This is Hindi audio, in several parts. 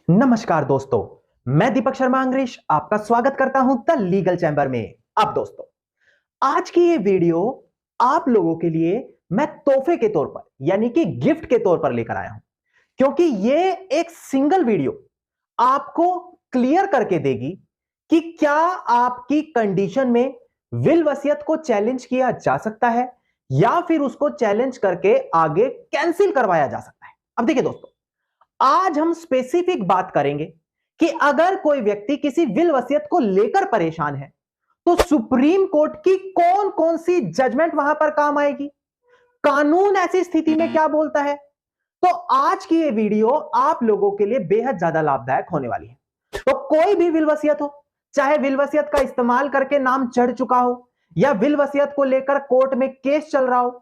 नमस्कार दोस्तों, मैं दीपक शर्मा अंग्रेश आपका स्वागत करता हूं द लीगल चैम्बर में। अब दोस्तों, आज की ये वीडियो आप लोगों के लिए मैं तोहफे के तौर पर यानी कि गिफ्ट के तौर पर लेकर आया हूं, क्योंकि ये एक सिंगल वीडियो आपको क्लियर करके देगी कि क्या आपकी कंडीशन में विल वसीयत को चैलेंज किया जा सकता है या फिर उसको चैलेंज करके आगे कैंसिल करवाया जा सकता है। अब देखिए दोस्तों, आज हम स्पेसिफिक बात करेंगे कि अगर कोई व्यक्ति किसी विल वसीयत को लेकर परेशान है तो सुप्रीम कोर्ट की कौन कौन सी जजमेंट वहां पर काम आएगी, कानून ऐसी स्थिति में क्या बोलता है। तो आज की ये वीडियो आप लोगों के लिए बेहद ज्यादा लाभदायक होने वाली है। तो कोई भी विल वसीयत हो, चाहे विल वसीयत का इस्तेमाल करके नाम चढ़ चुका हो या विल वसीयत को लेकर कोर्ट में केस चल रहा हो,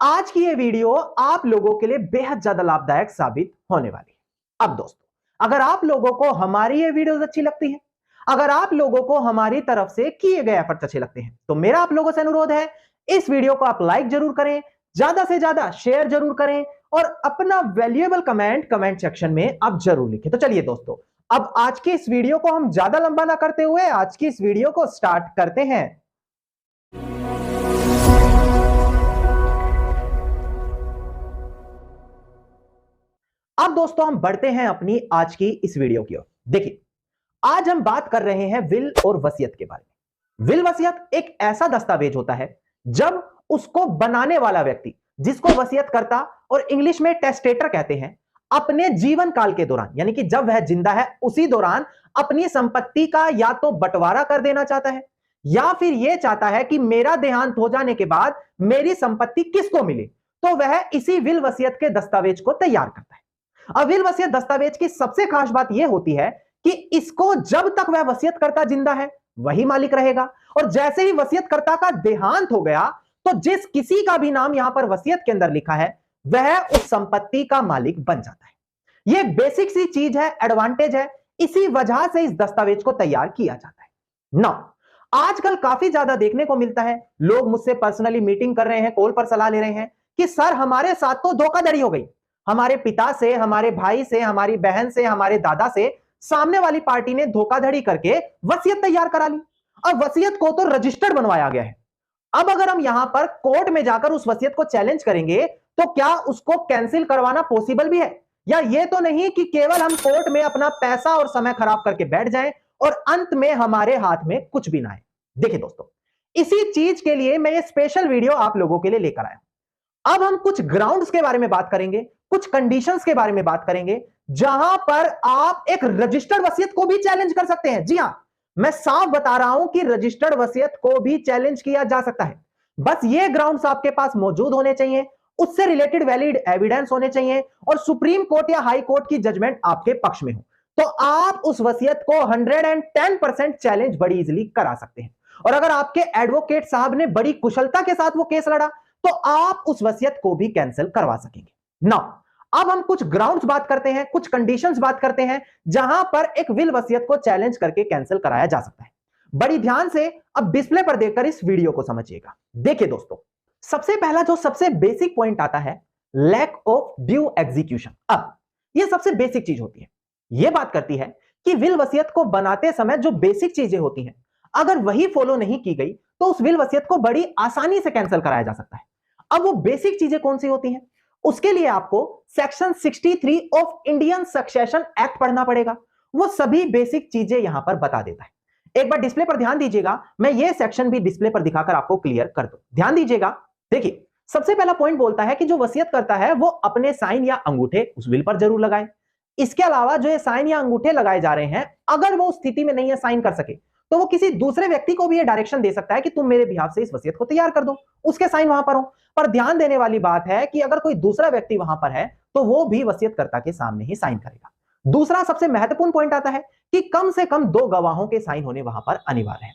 आज की ये वीडियो आप लोगों के लिए बेहद ज्यादा लाभदायक साबित होने वाली है। अब दोस्तों, अगर आप लोगों को हमारी ये वीडियोस अच्छी लगती है, अगर आप लोगों को हमारी तरफ से किए गए एफर्ट्स अच्छे लगते हैं, तो मेरा आप लोगों से अनुरोध है, इस वीडियो को आप लाइक जरूर करें, ज्यादा से ज्यादा शेयर जरूर करें और अपना वैल्यूएबल कमेंट सेक्शन में आप जरूर लिखें। तो चलिए दोस्तों, अब आज की इस वीडियो को हम ज्यादा लंबा ना करते हुए आज की इस वीडियो को स्टार्ट करते हैं। अब दोस्तों, हम बढ़ते हैं अपनी आज की इस वीडियो की ओर। देखिए, आज हम बात कर रहे हैं विल और वसीयत के बारे में। विल वसीयत एक ऐसा दस्तावेज होता है जब उसको बनाने वाला व्यक्ति, जिसको वसीयत करता और इंग्लिश में टेस्टेटर कहते हैं, अपने जीवन काल के दौरान यानी कि जब वह जिंदा है उसी दौरान अपनी संपत्ति का या तो बंटवारा कर देना चाहता है या फिर यह चाहता है कि मेरा देहांत हो जाने के बाद मेरी संपत्ति किसको मिले, तो वह इसी विल वसीयत के दस्तावेज को तैयार करता है। अब विल वसीयत दस्तावेज की सबसे खास बात यह होती है कि इसको जब तक वह वसीयतकर्ता जिंदा है वही मालिक रहेगा, और जैसे ही वसीयतकर्ता का देहांत हो गया तो जिस किसी का भी नाम यहां पर वसीयत के अंदर लिखा है वह उस संपत्ति का मालिक बन जाता है। यह एक बेसिक सी चीज है, एडवांटेज है, इसी वजह से इस दस्तावेज को तैयार किया जाता है। नाउ आजकल काफी ज्यादा देखने को मिलता है, लोग मुझसे पर्सनली मीटिंग कर रहे हैं, कॉल पर सलाह ले रहे हैं कि सर हमारे साथ तो धोखाधड़ी हो गई, हमारे पिता से, हमारे भाई से, हमारी बहन से, हमारे दादा से सामने वाली पार्टी ने धोखाधड़ी करके वसीयत तैयार करा ली। अब वसीयत को तो रजिस्टर्ड बनवाया गया है, अब अगर हम यहां पर कोर्ट में जाकर उस वसीयत को चैलेंज करेंगे तो क्या उसको कैंसिल करवाना पॉसिबल भी है, या यह तो नहीं कि केवल हम कोर्ट में अपना पैसा और समय खराब करके बैठ जाएं और अंत में हमारे हाथ में कुछ भी ना आए। देखिए दोस्तों, इसी चीज के लिए मैं ये स्पेशल वीडियो आप लोगों के लिए लेकर आया। अब हम कुछ ग्राउंड्स के बारे में बात करेंगे, कुछ कंडीशंस के बारे में बात करेंगे जहां पर आप एक रजिस्टर्ड वसीयत को भी चैलेंज कर सकते हैं। जी हां, मैं साफ बता रहा हूं कि रजिस्टर्ड वसीयत को भी चैलेंज किया जा सकता है। बस ये ग्राउंड्स आपके पास मौजूद होने चाहिए, उससे रिलेटेड वैलिड एविडेंस होने चाहिए और सुप्रीम कोर्ट या हाई कोर्ट की जजमेंट आपके पक्ष में हो, तो आप उस वसीयत को 110% चैलेंज बड़ी इजीली करा सकते हैं। और अगर आपके एडवोकेट साहब ने बड़ी कुशलता के साथ वो केस लड़ा तो आप उस वसीयत को भी कैंसिल करवा सकेंगे। नाउ अब हम कुछ ग्राउंड्स बात करते हैं, कुछ कंडीशंस बात करते हैं जहां पर एक विल वसीयत को चैलेंज करके कैंसिल कराया जा सकता है। बड़ी ध्यान से अब डिस्प्ले पर देखकर इस वीडियो को समझिएगा। देखिए दोस्तों, सबसे पहला जो सबसे बेसिक पॉइंट आता है, लैक ऑफ ड्यू एग्जीक्यूशन। अब यह सबसे बेसिक चीज होती है, यह बात करती है कि विल वसीयत को बनाते समय जो बेसिक चीजें होती हैं अगर वही फॉलो नहीं की गई तो उस विल वसीयत को बड़ी आसानी से कैंसिल कराया जा सकता है। अब वो बेसिक चीजें कौन सी होती हैं, उसके लिए आपको section 63 of Indian succession act पढ़ना पड़ेगा। वो सभी बेसिक चीजें यहां पर बता देता है। एक बार डिस्प्ले पर ध्यान दीजिएगा, मैं ये सेक्शन भी डिस्प्ले पर दिखाकर आपको क्लियर कर दूं। ध्यान दीजिएगा, देखिए सबसे पहला पॉइंट बोलता है कि जो वसीयत करता है वो अपने साइन या अंगूठे उस विल पर जरूर लगाए। इसके अलावा जो ये साइन या अंगूठे लगाए जा रहे हैं, अगर वो स्थिति में नहीं है साइन कर सके तो वो किसी दूसरे व्यक्ति को भी ये डायरेक्शन दे सकता है कि तुम मेरे बिहाफ से इस वसीयत को तैयार कर दो, उसके साइन वहां पर हो। पर ध्यान देने वाली बात है कि अगर कोई दूसरा व्यक्ति वहां पर है तो वो भी वसीयतकर्ता के सामने ही साइन करेगा। दूसरा सबसे महत्वपूर्ण पॉइंट आता है कि कम से कम 2 गवाहों के साइन होने वहां पर अनिवार्य है।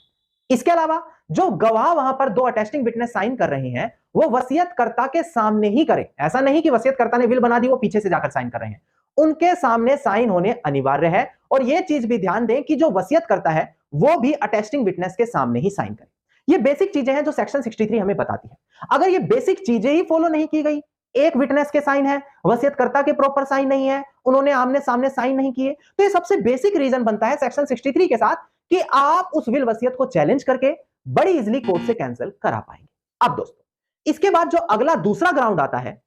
इसके अलावा जो गवाह वहां पर 2 अटेस्टिंग विटनेस साइन कर रहे हैं वो वसीयतकर्ता के सामने ही करें। ऐसा नहीं कि वसीयतकर्ता ने विल बना दी वो पीछे से जाकर साइन कर रहे हैं, उनके सामने साइन होने अनिवार्य है। और यह चीज भी ध्यान दें कि जो वसीयत करता है वो भी अटेस्टिंग विटनेस के सामने ही साइन करे। ये बेसिक चीजें हैं जो सेक्शन 63 हमें बताती है। अगर ये बेसिक चीजें ही फॉलो नहीं की गई, एक विटनेस के साइन है, वसीयतकर्ता के प्रॉपर साइन नहीं है उन्होंने आमने सामने साइन नहीं किए। तो ये सबसे बेसिक रीजन बनता है सेक्शन 63 के साथ कि आप उस विल वसीयत को चैलेंज करके बड़ी इजीली कोर्ट से कैंसिल करा पाएंगे। अब दोस्तों, इसके बाद जो अगला दूसरा ग्राउंड आता है,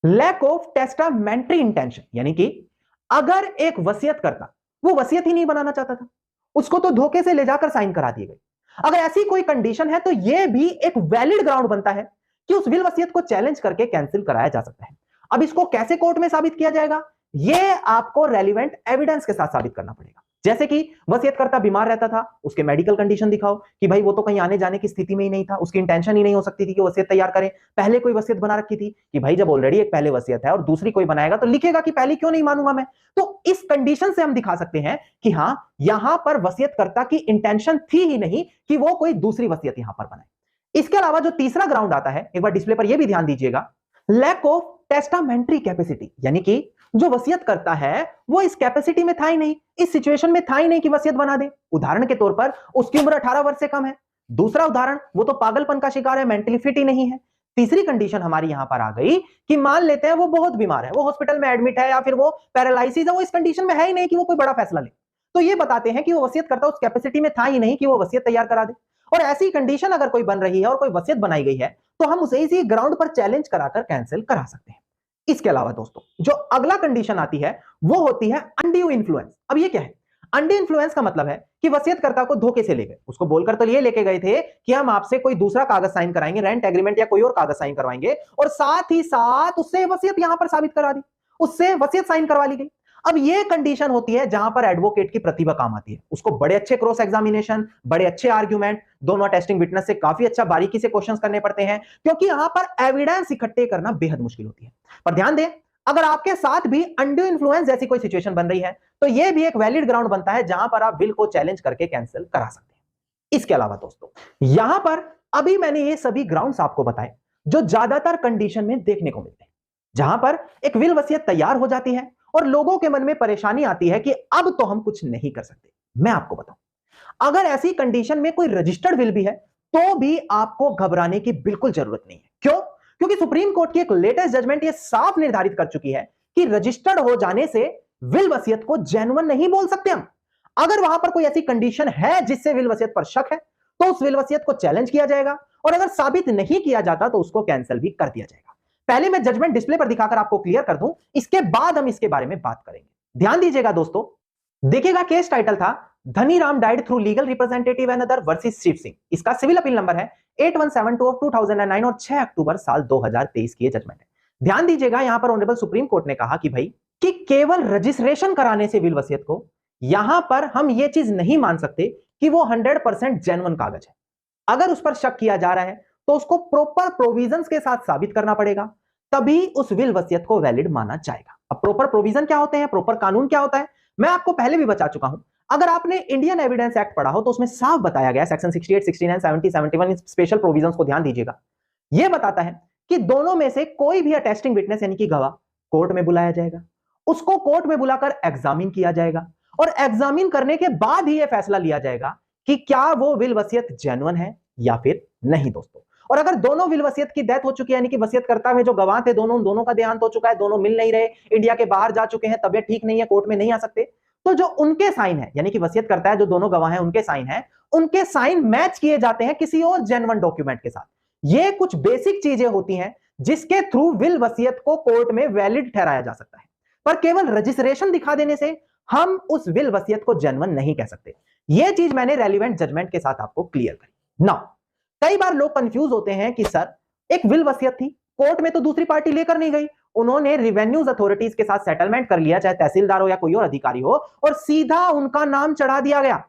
लैक ऑफ टेस्टामेंट्री इंटेंशन, यानी कि अगर एक वसीयत करता वो वसीयत ही नहीं बनाना चाहता था, उसको तो धोखे से ले जाकर साइन करा दी गई, अगर ऐसी कोई कंडीशन है तो यह भी एक वैलिड ग्राउंड बनता है कि उस विल वसीयत को चैलेंज करके कैंसिल कराया जा सकता है। अब इसको कैसे कोर्ट में साबित किया जाएगा, यह आपको रेलिवेंट एविडेंस के साथ साबित करना पड़ेगा। जैसे कि वसीयतकर्ता बीमार रहता था, उसके मेडिकल कंडीशन दिखाओ कि भाई वो तो कहीं आने जाने की स्थिति में ही नहीं था, उसकी इंटेंशन ही नहीं हो सकती थी कि वसीयत तैयार करें, पहले कोई वसीयत बना रखी थी कि भाई जब ऑलरेडी एक पहले वसीयत है और दूसरी कोई बनाएगा तो लिखेगा कि पहली क्यों नहीं मानूंगा मैं। तो इस कंडीशन से हम दिखा सकते हैं कि हां, यहां पर वसीयतकर्ता की इंटेंशन थी ही नहीं कि वो कोई दूसरी वसीयत यहां पर बनाए। इसके अलावा जो तीसरा ग्राउंड आता है, एक बार डिस्प्ले पर यह भी ध्यान दीजिएगा, लैक ऑफ टेस्टामेंट्री कैपेसिटी, यानी कि जो वसीयत करता है वो इस कैपेसिटी में था ही नहीं, इस सिचुएशन में था ही नहीं कि वसीयत बना दे। उदाहरण के तौर पर उसकी उम्र 18 वर्ष से कम है। दूसरा उदाहरण, वो तो पागलपन का शिकार है, मेंटली फिट ही नहीं है। तीसरी कंडीशन हमारी यहां पर आ गई कि मान लेते हैं वो बहुत बीमार है, वो हॉस्पिटल में एडमिट है या फिर वो पैरालिसिस है, वो इस कंडीशन में है ही नहीं कि वो कोई बड़ा फैसला ले। तो ये बताते हैं कि वो वसीयत करता उस कैपेसिटी में था ही नहीं कि वो वसीयत तैयार करा दे। और ऐसी कंडीशन अगर कोई बन रही है और कोई वसीयत बनाई गई है तो हम उसे इसी ग्राउंड पर चैलेंज कराकर कैंसिल करा सकते हैं। इसके अलावा दोस्तों, जो अगला कंडीशन आती है वो होती है अनड्यू इन्फ्लुएंस। अब ये क्या है? अनड्यू इन्फ्लुएंस का मतलब है कि वसीयतकर्ता को धोखे से ले गए, उसको बोलकर तो ये लेके गए थे कि हम आपसे कोई दूसरा कागज साइन कराएंगे, रेंट एग्रीमेंट या कोई और कागज साइन करवाएंगे, और साथ ही साथ उससे वसीयत यहां पर साबित करा दी, उससे वसीयत साइन करवा ली गई। अब ये कंडीशन होती है जहां पर एडवोकेट की प्रतिभा काम आती है, उसको बड़े अच्छे क्रॉस एग्जामिनेशन, बड़े अच्छे आर्ग्यूमेंट, दोनों टेस्टिंग विटनेस से काफी अच्छा बारीकी से क्वेश्चंस करने पड़ते हैं, क्योंकि यहां पर एविडेंस इकट्ठे करना बेहद मुश्किल होती है। पर ध्यान दें, अगर आपके साथ भी अनड्यू इन्फ्लुएंस जैसी कोई सिचुएशन बन रही है तो यह भी एक वैलिड ग्राउंड बनता है जहां पर आप विल को चैलेंज करके कैंसिल करा सकते हैं। इसके अलावा दोस्तों, यहां पर अभी मैंने ये सभी ग्राउंड्स आपको बताए जो ज्यादातर कंडीशन में देखने को मिलते हैं, जहां पर एक विल वसीयत तैयार हो जाती है और लोगों के मन में परेशानी आती है कि अब तो हम कुछ नहीं कर सकते। मैं आपको बताऊं, अगर ऐसी कंडीशन में कोई रजिस्टर्ड विल भी है तो भी आपको घबराने की बिल्कुल जरूरत नहीं है। क्यों? क्योंकि सुप्रीम कोर्ट की एक लेटेस्ट जजमेंट ये साफ निर्धारित कर चुकी है कि रजिस्टर्ड हो जाने से विल वसीयत को जेन्युइन नहीं बोल सकते हम। अगर वहां पर कोई ऐसी कंडीशन है जिससे विल वसीयत पर शक है तो उस विल वसीयत को चैलेंज किया जाएगा, और अगर साबित नहीं किया जाता तो उसको कैंसिल भी कर दिया जाएगा। पहले मैं जजमेंट डिस्प्ले पर दिखाकर आपको क्लियर कर दूं, इसके बाद हम इसके बारे में बात करेंगे। ध्यान दीजिएगा दोस्तों, देखिएगा केस टाइटल था Dhaniram died through legal representative and other versus Shiv Singh. इसका सिविल अपील नंबर है 8172 ऑफ 2009 और 6 अक्टूबर साल 2023 की जजमेंट है। ध्यान दीजिएगा, यहां पर ऑनरेबल सुप्रीम कोर्ट ने कहा कि भाई कि केवल रजिस्ट्रेशन कराने से विल वसीयत को, यहां पर हम यह चीज नहीं मान सकते कि वो 100% जेन्युइन कागज है। अगर उस पर शक किया जा रहा है तो उसको प्रॉपर प्रोविजंस के साथ साबित करना पड़ेगा, तभी उस विल वसीयत को वैलिड माना जाएगा। अब प्रॉपर प्रोविजन क्या होते हैं, प्रॉपर कानून क्या होता है, मैं आपको पहले भी बता चुका हूं। अगर आपने इंडियन एविडेंस एक्ट पढ़ा हो तो उसमें साफ बताया गया, सेक्शन 68, 69, 70, 71 स्पेशल प्रोविजंस को ध्यान दीजिएगा। यह बताता है कि दोनों में से कोई भी अटेस्टिंग विटनेस यानी कि गवाह कोर्ट में बुलाया जाएगा, उसको कोर्ट में बुलाकर एग्जामिन किया जाएगा, और एग्जामिन करने के बाद ही यह फैसला लिया जाएगा कि क्या वो विल वसीयत जेन्युइन है या फिर नहीं दोस्तों। और अगर दोनों विल वसीयत की डेथ हो चुकी है, यानी कि वसीयतकर्ता में जो गवाह थे दोनों का देहांत हो चुका है, दोनों मिल नहीं रहे, इंडिया के बाहर जा चुके हैं, तबियत ठीक नहीं है, कोर्ट में नहीं आ सकते, तो जो उनके साइन है, यानी कि वसीयत करता है, जो दोनों गवाह हैं उनके साइन मैच किए जाते हैं किसी और जेन्युइन डॉक्यूमेंट के साथ। ये कुछ बेसिक चीजें होती हैं जिसके थ्रू विल वसीयत को कोर्ट में वैलिड ठहराया जा सकता है, पर केवल रजिस्ट्रेशन दिखा देने से हम उस विल वसीयत को जेन्युइन नहीं कह सकते। यह चीज मैंने रेलिवेंट जजमेंट के साथ आपको क्लियर करी। नाउ कई बार लोग कंफ्यूज होते हैं कि सर एक विल वसीयत थी, कोर्ट में तो दूसरी पार्टी लेकर नहीं गई, उन्होंने रिवेन्यूज अथॉरिटीज के साथ सेटलमेंट कर लिया, चाहे तहसीलदार हो या कोई और अधिकारी हो, और सीधा उनका नाम चढ़ा दिया गया,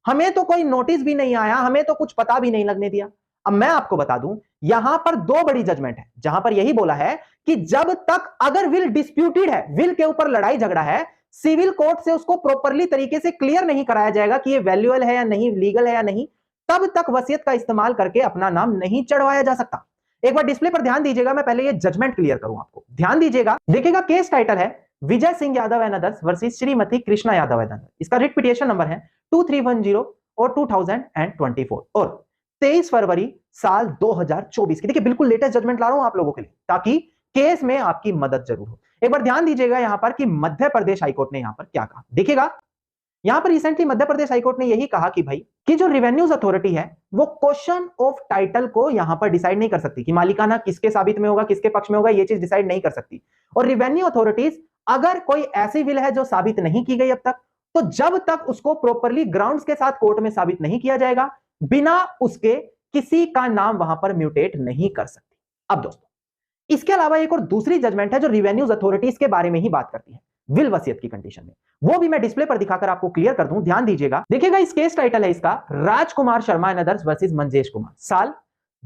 हमें तो कोई नोटिस भी नहीं आया, हमें तो कुछ पता भी नहीं लगने दिया। अब मैं आपको बता दूं, यहां पर दो बड़ी जजमेंट है जहां पर यही बोला है कि जब तक अगर विल डिस्प्यूटेड है, विल के ऊपर लड़ाई झगड़ा है, सिविल कोर्ट से उसको प्रॉपरली तरीके से क्लियर नहीं कराया जाएगा कि ये वैल्यूएबल है या नहीं, लीगल है या नहीं, तब तक वसीयत का इस्तेमाल करके अपना नाम नहीं चढ़वाया जा सकता। एक बार डिस्प्ले पर ध्यान दीजिएगा, मैं पहले ये जजमेंट क्लियर करूं आपको, ध्यान दीजिएगा। देखिएगा केस टाइटल है Vijay Singh Yadav and others versus Shrimati Krishna Yadav and others. इसका रिट पिटिशन नंबर है 2310 और 2024 और 23 फरवरी साल 2024 की। देखिए बिल्कुल लेटेस्ट जजमेंट ला रहा हूं आप लोगों के लिए, ताकि केस में आपकी मदद जरूर हो। एक बार ध्यान दीजिएगा यहां पर कि मध्य प्रदेश हाईकोर्ट ने यहां पर क्या कहा, देखिएगा यहां पर रिसेंटली मध्य प्रदेश हाईकोर्ट ने यही कहा कि भाई कि जो रेवेन्यूज अथॉरिटी है वो क्वेश्चन ऑफ टाइटल को यहां पर डिसाइड नहीं कर सकती कि मालिकाना किसके साबित में होगा, किसके पक्ष में होगा, ये चीज डिसाइड नहीं कर सकती। और रेवेन्यू अथॉरिटीज अगर कोई ऐसी विल है जो साबित नहीं की गई अब तक, तो जब तक उसको प्रॉपरली ग्राउंड्स के साथ कोर्ट में साबित नहीं किया जाएगा, बिना उसके किसी का नाम वहां पर म्यूटेट नहीं कर सकती। अब दोस्तों इसके अलावा एक और दूसरी जजमेंट है जो रेवेन्यूज अथॉरिटीज के बारे में ही बात करती है, विल वसीयत की कंडीशन में। वो भी मैं डिस्प्ले पर दिखाकर आपको क्लियर कर दूं, ध्यान दीजिएगा। देखिएगा इस केस टाइटल है इसका Rajkumar Sharma and others versus Manjesh Kumar, साल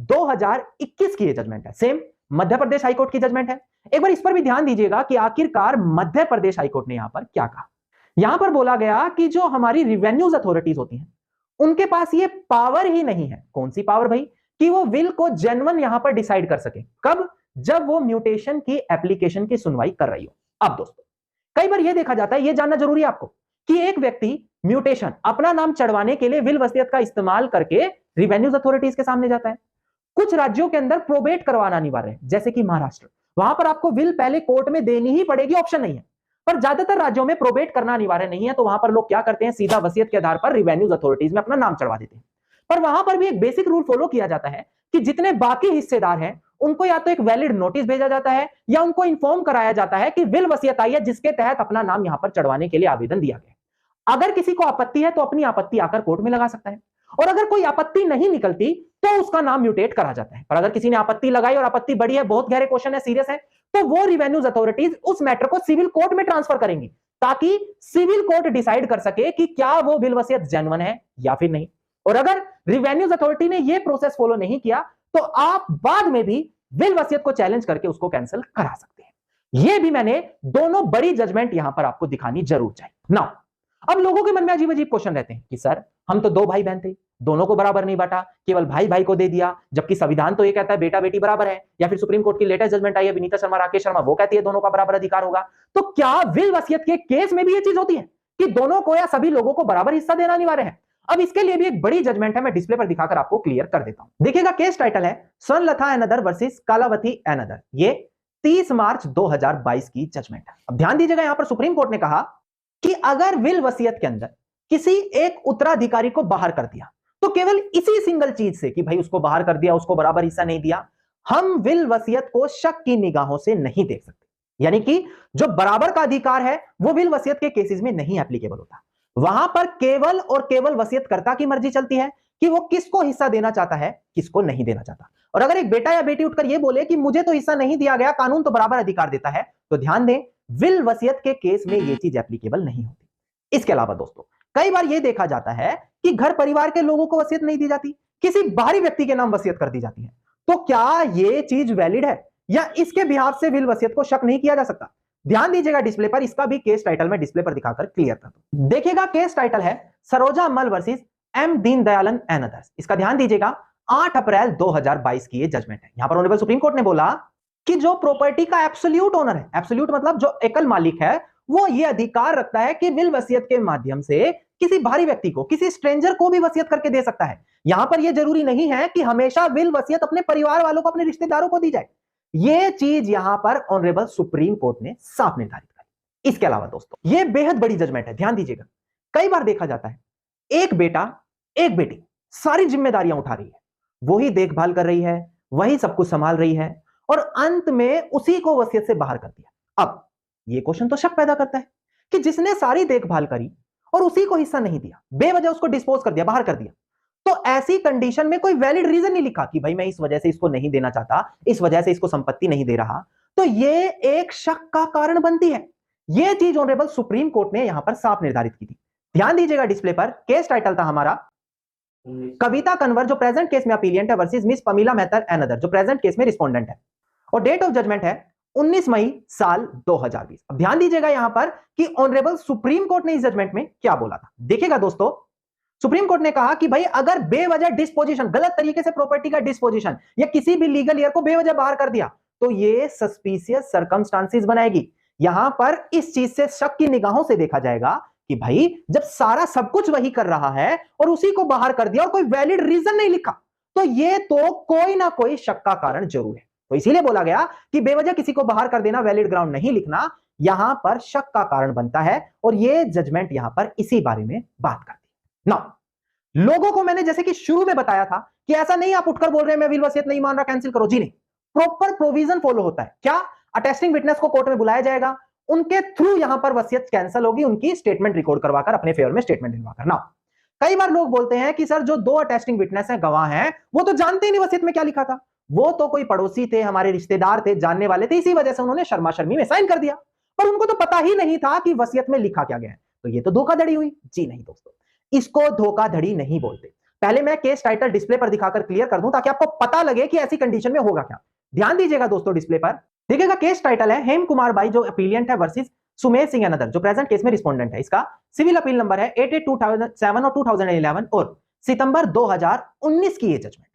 2021 की ये जजमेंट है, सेम मध्य प्रदेश हाईकोर्ट की जजमेंट है। एक बार इस पर भी ध्यान दीजिएगा कि आखिरकार मध्य प्रदेश हाईकोर्ट ने यहां पर क्या कहा। यहां पर बोला गया कि जो हमारी रेवेन्यूज अथॉरिटीज होती हैं उनके पास ये पावर ही नहीं है। कौन सी पावर भाई? कि वो विल को जेन्युइन यहां पर डिसाइड कर सके। कब? जब वो म्यूटेशन की एप्लीकेशन की सुनवाई कर रही हो। अब दोस्तों कई बार यह देखा जाता है, यह जानना जरूरी है आपको कि एक व्यक्ति म्यूटेशन अपना नाम चढ़वाने के लिए विल वसीयत का इस्तेमाल करके रेवेन्यूज अथॉरिटीज के सामने जाता है। कुछ राज्यों के अंदर प्रोबेट करवाना अनिवार्य है, जैसे कि महाराष्ट्र, वहां पर आपको विल पहले कोर्ट में देनी ही पड़ेगी, ऑप्शन नहीं है। पर ज्यादातर राज्यों में प्रोबेट करना अनिवार्य नहीं है, तो वहां पर लोग क्या करते हैं, सीधा वसीयत के आधार पर रेवेन्यूज अथॉरिटीज में अपना नाम चढ़वा देते हैं। पर वहां पर भी एक बेसिक रूल फॉलो किया जाता है कि जितने बाकी हिस्सेदार हैं उनको या तो एक वैलिड नोटिस भेजा जाता है या उनको इन्फॉर्म कराया जाता है कि विल वसीयत आई है जिसके तहत अपना नाम यहां पर चढ़वाने के लिए आवेदन दिया गया। अगर किसी को आपत्ति है तो अपनी आपत्ति आकर कोर्ट में लगा सकता है, और अगर कोई आपत्ति नहीं निकलती तो उसका नाम म्यूटेट करा जाता है। पर अगर किसी ने आपत्ति लगाई और आपत्ति बड़ी है, बहुत गहरे क्वेश्चन है, सीरियस है, तो वो रेवेन्यूज अथॉरिटीज उस मैटर को सिविल कोर्ट में ट्रांसफर करेंगी ताकि सिविल कोर्ट डिसाइड कर सके कि क्या वो विल वसीयत जेन्युइन है या फिर नहीं। और अगर रेवेन्यूज अथॉरिटी ने यह प्रोसेस फॉलो नहीं किया तो आप बाद में भी विल वसीयत को चैलेंज करके उसको कैंसिल करा सकते हैं। यह भी मैंने दोनों बड़ी जजमेंट यहां पर आपको दिखानी जरूर चाहिए ना। अब लोगों के मन में अजीब अजीब क्वेश्चन रहते हैं कि सर हम तो दो भाई बहन थे, दोनों को बराबर नहीं बांटा, केवल भाई भाई को दे दिया, जबकि संविधान तो ये कहता है बेटा बेटी बराबर है। या फिर सुप्रीम कोर्ट की लेटेस्ट जजमेंट आई है विनीता शर्मा राकेश शर्मा, वो कहती है दोनों का बराबर अधिकार होगा। तो क्या विल वसीयत के केस में भी ये चीज होती है कि दोनों को या सभी लोगों को बराबर हिस्सा देना अनिवार्य है? अब इसके लिए भी एक बड़ी जजमेंट है, मैं डिस्प्ले पर दिखाकर आपको क्लियर कर देता हूं। देखिएगा केस टाइटल है Swarnalata and other versus Kalavati and other, ये 30 मार्च 2022 की जजमेंट है। अब ध्यान दीजिएगा यहां पर सुप्रीम कोर्ट ने कहा कि अगर विल वसीयत के अंदर किसी एक उत्तराधिकारी को बाहर कर दिया तो केवल इसी सिंगल चीज से कि भाई उसको बाहर कर दिया, उसको बराबर हिस्सा नहीं दिया, हम विल वसीयत को शक की निगाहों से नहीं देख सकते। यानी कि जो बराबर का अधिकार है वो विल वसीयत के केसेस में नहीं एप्लीकेबल होता। वहां पर केवल और केवल वसीयतकर्ता की मर्जी चलती है कि वो किसको हिस्सा देना चाहता है, किसको नहीं देना चाहता। और अगर एक बेटा या बेटी उठकर ये बोले कि मुझे तो हिस्सा नहीं दिया गया, कानून तो बराबर अधिकार देता है, तो ध्यान दें विल वसीयत के केस में यह चीज एप्लीकेबल नहीं होती। इसके अलावा दोस्तों कई बार यह देखा जाता है कि घर परिवार के लोगों को वसीयत नहीं दी जाती, किसी बाहरी व्यक्ति के नाम वसीयत कर दी जाती है। तो क्या यह चीज वैलिड है या इसके बिहाफ से विल वसीयत को शक नहीं किया जा सकता? ध्यान दीजिएगा डिस्प्ले पर, इसका भी केस टाइटल में डिस्प्ले पर दिखाकर क्लियर कर दूं। देखिएगा केस टाइटल है Saroja Ammal versus M Deenadayalan and others. इसका ध्यान दीजिएगा 8 अप्रैल 2022 की ये जजमेंट है। यहां पर ऑनरेबल सुप्रीम कोर्ट ने बोला कि जो प्रॉपर्टी का एब्सोल्यूट ओनर है, एब्सोल्यूट मतलब जो एकल मालिक है, वो ये अधिकार रखता है कि विल वसीयत के माध्यम से किसी बाहरी व्यक्ति को, किसी स्ट्रेंजर को भी वसीयत करके दे सकता है। यहां पर यह जरूरी नहीं है कि हमेशा विल वसीयत अपने परिवार वालों को, अपने रिश्तेदारों को दी जाए। यह चीज यहां पर ऑनरेबल सुप्रीम कोर्ट ने साफ निर्धारित करी। इसके अलावा दोस्तों यह बेहद बड़ी जजमेंट है, ध्यान दीजिएगा। कई बार देखा जाता है एक बेटा एक बेटी सारी जिम्मेदारियां उठा रही है, वही देखभाल कर रही है, वही सब कुछ संभाल रही है, और अंत में उसी को वसीयत से बाहर कर दिया। अब यह क्वेश्चन तो शक पैदा करता है कि जिसने सारी देखभाल करी और उसी को हिस्सा नहीं दिया, बेवजह उसको डिस्पोज कर दिया, बाहर कर दिया, तो ऐसी कंडीशन में कोई वैलिड रीजन नहीं लिखा कि भाई मैं इस वजह से इसको नहीं देना चाहता, इस वजह से इसको संपत्ति नहीं दे रहा, तो यह एक शक का कारण बनती है। यह चीज ऑनरेबल सुप्रीम कोर्ट ने यहां पर साफ निर्धारित की थी। ध्यान दीजिएगा डिस्प्ले पर, केस टाइटल था हमारा कविता कन्वर जो प्रेजेंट केस में अपीलियंट है versus miss पमीला Mehtar and other जो प्रेजेंट केस में रिस्पोंडेंट है, और डेट ऑफ जजमेंट है 19 मई साल 2020। अब ध्यान दीजिएगा यहां पर कि ऑनरेबल सुप्रीम कोर्ट ने इस जजमेंट में क्या बोला था। देखिएगा दोस्तों, सुप्रीम कोर्ट ने कहा कि भाई अगर बेवजह डिस्पोजिशन, गलत तरीके से प्रॉपर्टी का डिस्पोजिशन या किसी भी लीगल ईयर को बेवजह बाहर कर दिया, तो ये सस्पिशियस सर्कमस्टांसेस बनाएगी। यहां पर इस चीज से शक की निगाहों से देखा जाएगा कि भाई जब सारा सब कुछ वही कर रहा है और उसी को बाहर कर दिया और कोई वैलिड रीजन नहीं लिखा, तो ये तो कोई ना कोई शक का कारण जरूर है। तो इसीलिए बोला गया कि बेवजह किसी को बाहर कर देना, वैलिड ग्राउंड नहीं लिखना, यहां पर शक का कारण बनता है और यह जजमेंट यहां पर इसी बारे में बात करती है। नाउ लोगों को मैंने जैसे कि शुरू में बताया था कि ऐसा नहीं आप उठकर बोल रहे हैं मैं विल वसीयत नहीं मान रहा, कैंसिल करो, जी नहीं, प्रॉपर प्रोविजन फॉलो होता है। क्या? अटेस्टिंग विटनेस को कोर्ट में बुलाया जाएगा, उनके थ्रू यहां पर वसीयत कैंसिल होगी, उनकी स्टेटमेंट रिकॉर्ड करवाकर अपने फेवर में स्टेटमेंट दिलवाकर। ना कई बार लोग बोलते हैं कि सर जो दो अटेस्टिंग विटनेस हैं, गवाह हैं, वो तो जानते ही नहीं वसीयत में क्या लिखा था, वो तो कोई पड़ोसी थे, हमारे रिश्तेदार थे, जानने वाले थे, इसी वजह से उन्होंने शर्मा शर्मी में साइन कर दिया, पर उनको तो पता ही नहीं था कि वसीयत में लिखा क्या गया है, तो ये तो धोखाधड़ी हुई। जी नहीं दोस्तों, इसको धोखाधड़ी नहीं बोलते। पहले मैं केस टाइटल डिस्प्ले पर दिखाकर क्लियर कर दूं ताकि आपको पता लगे कि ऐसी कंडीशन में होगा क्या। ध्यान दीजिएगा दोस्तों, डिस्प्ले पर देखिएगा, केस टाइटल है हेम कुमार बाई जो अपीलियंट है वर्सेस सुमेश सिंह अनदर जो प्रेजेंट केस में रिस्पोंडेंट है। इसका सिविल अपील नंबर है 88/2007 और 2011 और सितंबर 2019 की ये जजमेंट।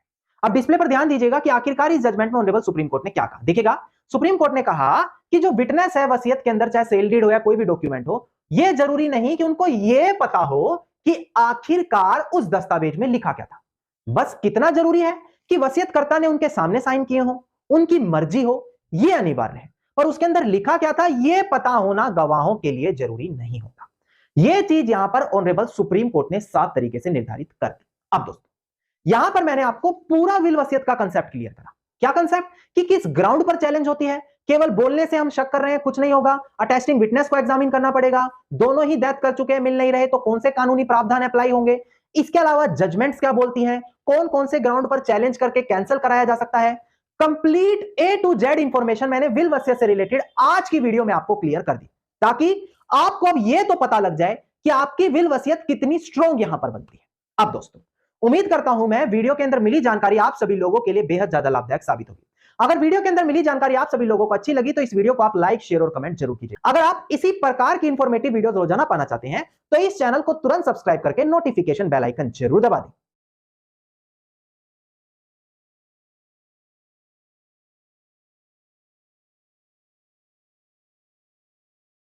अब डिस्प्ले पर ध्यान दीजिएगा कि आखिरकार इस जजमेंट में ऑनरेबल सुप्रीम कोर्ट ने क्या कहा। देखिएगा, सुप्रीम कोर्ट ने कहा कि जो विटनेस है वसीयत के अंदर, चाहे सेल डीड हो या कोई भी डॉक्यूमेंट हो, यह जरूरी नहीं कि उनको यह पता हो कि आखिरकार उस दस्तावेज में लिखा क्या था। बस कितना जरूरी है कि वसीयतकर्ता ने उनके सामने साइन किए हो, उनकी मर्जी हो, यह अनिवार्य है, पर उसके अंदर लिखा क्या था यह पता होना गवाहों के लिए जरूरी नहीं होता। यह चीज यहां पर ऑनरेबल सुप्रीम कोर्ट ने साफ तरीके से निर्धारित कर दी। अब दोस्तों, यहां पर मैंने आपको पूरा विल वसीयत का कंसेप्ट क्लियर करा। क्या कंसेप्ट? कि किस ग्राउंड पर चैलेंज होती है, केवल बोलने से हम शक कर रहे हैं कुछ नहीं होगा, अटेस्टिंग विटनेस को एग्जामिन करना पड़ेगा, दोनों ही डेथ कर चुके हैं, मिल नहीं रहे, तो कौन से कानूनी प्रावधान अप्लाई होंगे, इसके अलावा जजमेंट्स क्या बोलती हैं, कौन कौन से ग्राउंड पर चैलेंज करके कैंसिल कराया जा सकता है। Complete A to Z information मैंने विल वसीयत से रिलेटेड आज की वीडियो में आपको क्लियर कर दी, ताकि आपको अब यह तो पता लग जाए कि आपकी विल वसीयत कितनी स्ट्रॉन्ग यहां पर बनती है। अब दोस्तों, उम्मीद करता हूं मैं वीडियो के अंदर मिली जानकारी आप सभी लोगों के लिए बेहद ज्यादा लाभदायक साबित होगी। अगर वीडियो के अंदर मिली जानकारी आप सभी लोगों को अच्छी लगी तो इस वीडियो को आप लाइक, शेयर और कमेंट जरूर कीजिए। अगर आप इसी प्रकार की इंफॉर्मेटिव वीडियोस रोजाना पाना चाहते हैं तो इस चैनल को तुरंत सब्सक्राइब करके नोटिफिकेशन बेल आइकन जरूर दबा दें।